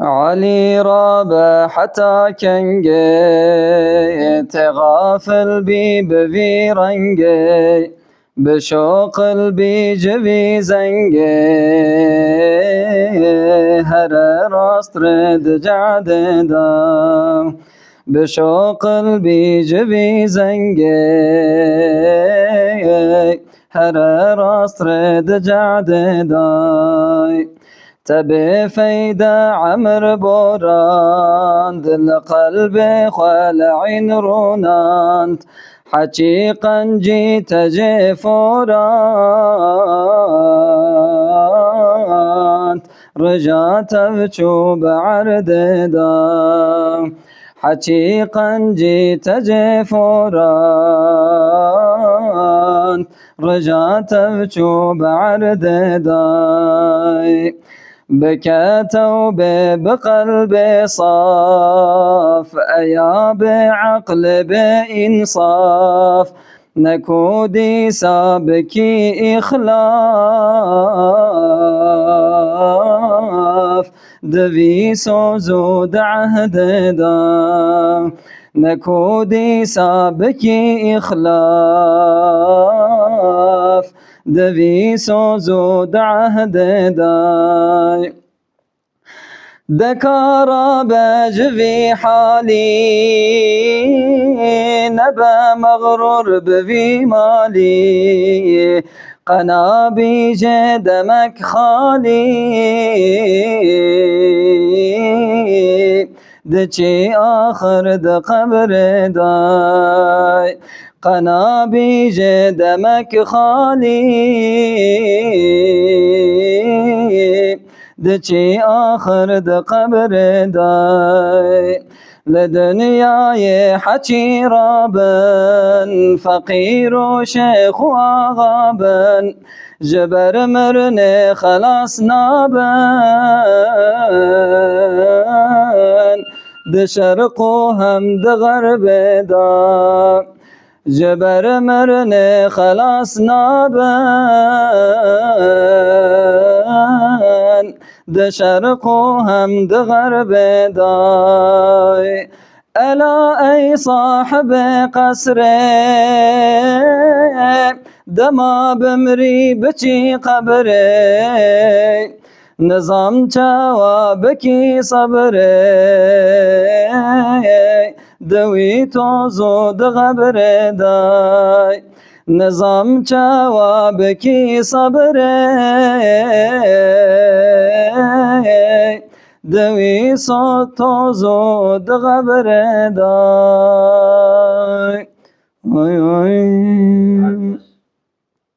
علي رابع حتى كنجي تغافل بي بفيرنجي بشوق البيج في زنجي هر راست رد جعددا بشوق البيج في زنجي هر راست رد جعددا تبي فيدا عمر بوراند القلب خلعين روناند حقيقا جيت جيفوراند رجعت بشوب عرددا حقيقا جيت جيفوراند رجعت بشوب عرددا بكيتوا بقلبي صاف أيا بعقل بإنصاف نكودي سابكي إخلاف دفي سوزود عهددا نكودي سابكي إخلاف دفي سوزود عهددا دكارا بجفي حالي نبا مغرور بفي مالي قنا بيجي دمك خالي دچي آخر د قبر داي قنا بيجي دمك خالي دچي آخر د قبر داي لدنياي حكي رابن فقير وشيخ وغابن جبر مرني خلاص نابن دشرق وهم دغرب دا جبر مرني خلاص نابن دشرق وهم دغرب داي ألا أي صاحب قصري دما بمري بچي قبري نظام جوابكي صبري دوي توزود غبر داي نظام جوابكي صبري دوي صوت توزود غبر داي